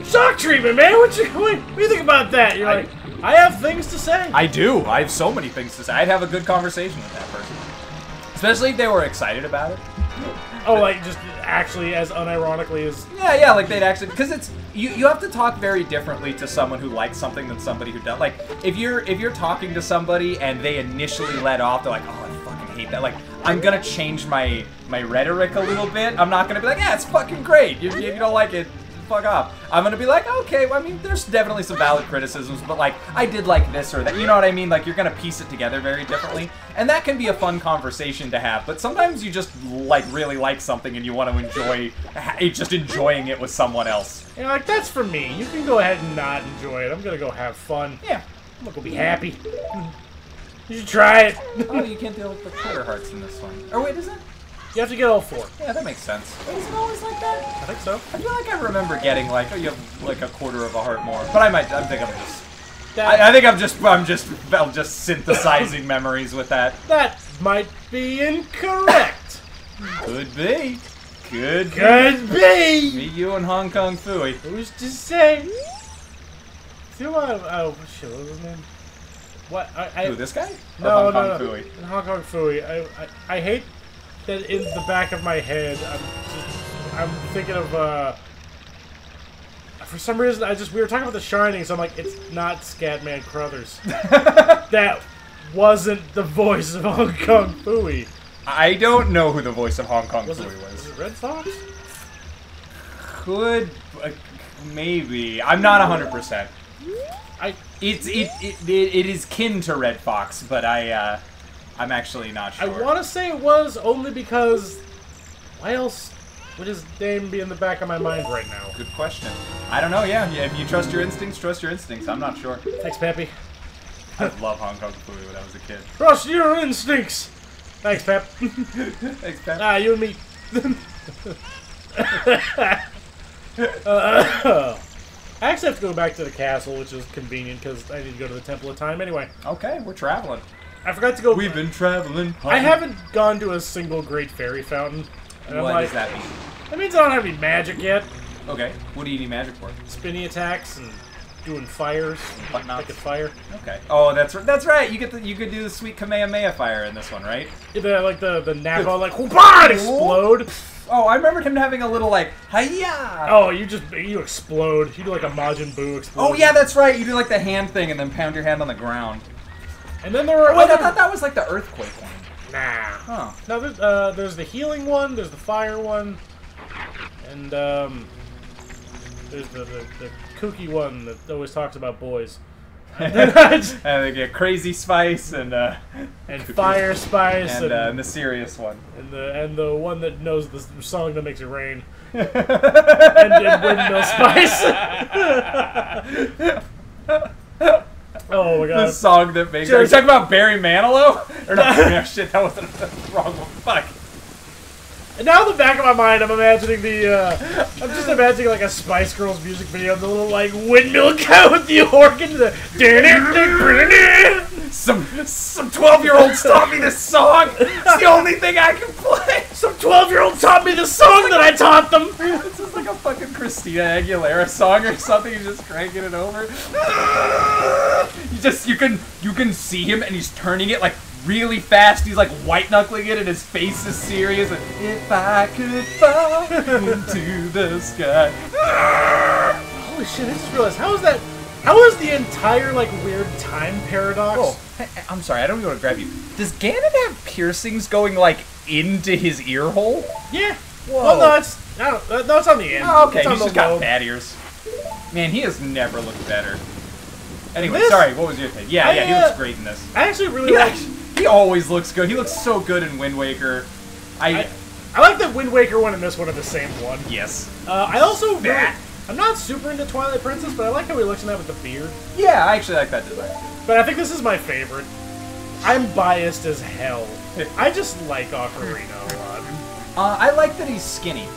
Shock Treatment, man! What do you think about that?" You're like, I have things to say. I do. I have so many things to say. I'd have a good conversation with that person. Especially if they were excited about it. Oh, like, just actually as unironically as... Yeah, like they'd actually... Because it's... You have to talk very differently to someone who likes something than somebody who doesn't. Like, if you're talking to somebody and they initially let off, they're like, oh, I fucking hate that. Like, I'm gonna change my rhetoric a little bit. I'm not gonna be like, yeah, it's fucking great. If you don't like it, fuck off. I'm gonna be like, okay, well, I mean, there's definitely some valid criticisms, but like, I did like this or that. You know what I mean? Like, you're gonna piece it together very differently. And that can be a fun conversation to have, but sometimes you just, like, really like something and you want to enjoy just enjoying it with someone else. You're like, that's for me. You can go ahead and not enjoy it. I'm gonna go have fun. Yeah. I'm gonna go be happy. You should try it. Oh, you can't deal with the Twitter hearts in this one. Or wait, is it? You have to get all 4. Yeah, that makes sense. Is it always like that? I think so. I feel like I remember getting, like, oh, you have, like, a quarter of a heart more. But I think I'm just... I think I'm just synthesizing memories with that. That might be incorrect. Could be. Could be. Me, you, and Hong Kong Phooey. Who's to say? Shit, what was his name? What? Who, this guy? No, Hong Kong Phooey? Hong Kong Phooey. I hate that in the back of my head, I'm thinking of, for some reason, we were talking about The Shining, so I'm like, it's not Scatman Crothers. That wasn't the voice of Hong Kong Phooey. I don't know who the voice of Hong Kong Phooey was. Was it Red Fox? Could, maybe. I'm not 100%. It is kin to Red Fox, but I'm actually not sure. I want to say it was only because why else would his name be in the back of my mind right now? Good question. I don't know, yeah. If you trust your instincts, trust your instincts. I'm not sure. Thanks, Peppy. I love Hong Kong Phooey when I was a kid. Trust your instincts! Thanks, Pep. Thanks, Pep. Ah, you and me. I actually have to go back to the castle, which is convenient because I need to go to the Temple of Time anyway. Okay, we're traveling. I forgot to go... We've been traveling. I haven't gone to a single Great Fairy Fountain. And what does that mean? That means I don't have any magic yet. Okay. What do you need magic for? Spinny attacks and doing fires. Like a fire. Okay. Oh, that's right. You could do the sweet Kamehameha fire in this one, right? Yeah, like the Napa, like, whoopah, explode. Oh, I remembered him having a little, like, hi-ya! Oh, you explode. You do like a Majin Buu explosion. Oh, yeah, that's right. You do like the hand thing and then pound your hand on the ground. And then there are Wait, I thought that was like the earthquake one. Nah. Huh. No, there's the healing one, there's the fire one, and there's the kooky one that always talks about boys. And they get Crazy Spice and Fire Spice and the serious one. And the one that knows the song that makes it rain. and Windmill Spice. Oh my god. The song that makes... Are you talking about Barry Manilow? Or no, shit, that wasn't the wrong one. Fuck. Now in the back of my mind, I'm imagining I'm just imagining like a Spice Girls music video, the little like windmill guy with the organ, Some 12-year-olds taught me this song. It's the only thing I can play. Some 12-year-olds taught me the song that I taught them. This is like a fucking Christina Aguilera song or something. He's just cranking it over. You can see him and he's turning it like really fast. He's like white knuckling it and his face is serious. And, if I could fall into the sky. Holy shit! I just realized how is the entire like weird time paradox? Oh, I'm sorry. I don't even want to grab you. Does Ganon have piercings going like into his ear hole? Yeah. Whoa. Well, no, it's on the end. Oh, okay. It's on He's the just got lobe. bad ears. Man, he has never looked better. Anyway, This- sorry. What was your thing? Yeah, he looks great in this. I actually really like. He always looks good. He looks so good in Wind Waker. I like the Wind Waker one and this one are the same one. Yes. I also That. I'm not super into Twilight Princess, but I like how he looks in that with the beard. Yeah, I actually like that design. But I think this is my favorite. I'm biased as hell. I just like Ocarina a lot. I like that he's skinny.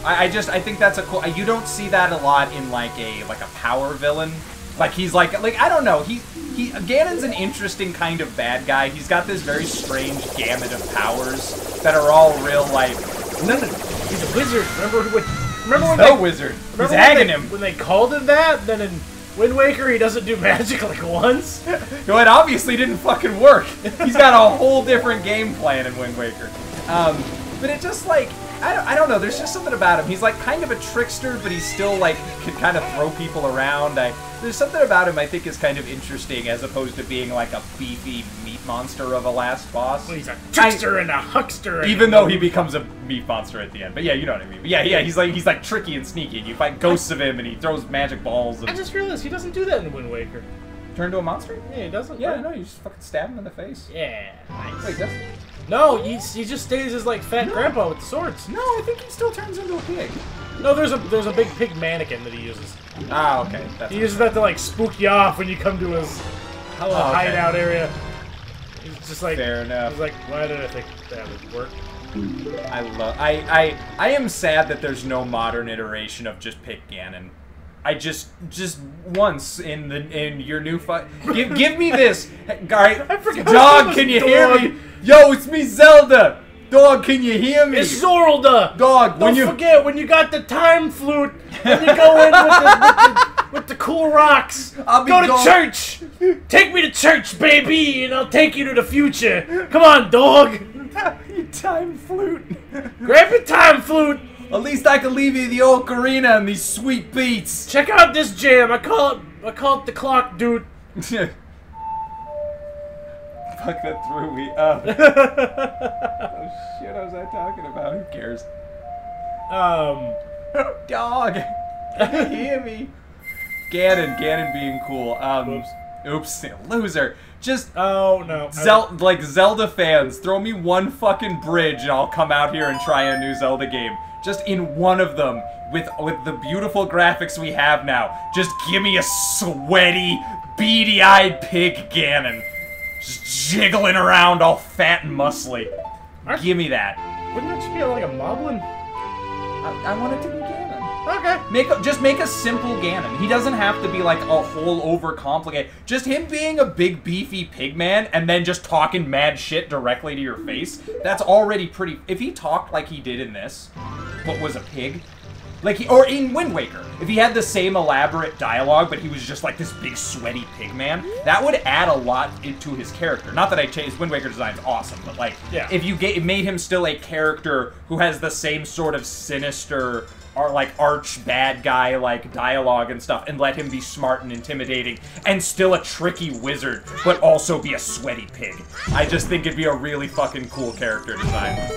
I think that's a cool. You don't see that a lot in like a power villain. Like he's like I don't know. Ganon's an interesting kind of bad guy. He's got this very strange gamut of powers that are all real like. He's a wizard. Remember when Wizard. He's when hagging him. when they called him that? Then in Wind Waker, he doesn't do magic like once. No, it obviously didn't fucking work. He's got a whole different game plan in Wind Waker. But it just like I don't know. There's just something about him. He's like kind of a trickster, but he's still like can kind of throw people around. There's something about him I think is kind of interesting as opposed to being like a beefy meat monster of a last boss. Well, he's a trickster and a huckster. Even though he becomes a meat monster at the end. But yeah, you know what I mean. But yeah, he's like tricky and sneaky. And you fight ghosts of him, and he throws magic balls. And I just realized he doesn't do that in Wind Waker. turn to a monster? Yeah, he doesn't. Yeah, right? no, you just fucking stab him in the face. Yeah. Nice. Wait, that's... No, he just stays as like fat grandpa with the swords. No, I think he still turns into a pig. No, there's a big pig mannequin that he uses. Ah, okay. He uses that to like spook you off when you come to his little hideout area. He's just like Fair enough. He's like, why did I think that would work? I am sad that there's no modern iteration of just pick Ganon. I just once in your new fight. Give me this, guy. Dog, can you hear me? Yo, it's me, Zelda. Dog, can you hear me? It's Zorlda. Dog, Don't forget when you got the time flute and you go in with the cool rocks. Go to church. Take me to church, baby, and I'll take you to the future. Come on, dog. You time flute. Grab your time flute. At least I can leave you the Ocarina and these sweet beats. Check out this jam. I call it the clock, dude. Fuck, that threw me up. Oh shit, what was I talking about? Who cares? Dog, can you hear me? Ganon being cool. Oops, loser. Just oh no. like Zelda fans, throw me one fucking bridge and I'll come out here and try a new Zelda game. Just in one of them, with the beautiful graphics we have now. Just give me a sweaty, beady-eyed pig Ganon. Just jiggling around all fat and muscly. Give me that. Wouldn't that just be like a moblin? I want it to be Ganon. Okay. Just make a simple Ganon. He doesn't have to be like a whole overcomplicated. Just him being a big beefy pig man and then just talking mad shit directly to your face. That's already pretty. If he talked like he did in this, but was a pig, or in Wind Waker, if he had the same elaborate dialogue, but he was just like this big sweaty pig man, that would add a lot into his character. Not that I changed Wind Waker design's awesome, but like if you made him still a character who has the same sort of sinister or like arch bad guy like dialogue and stuff, and let him be smart and intimidating, and still a tricky wizard, but also be a sweaty pig. I just think it'd be a really fucking cool character design.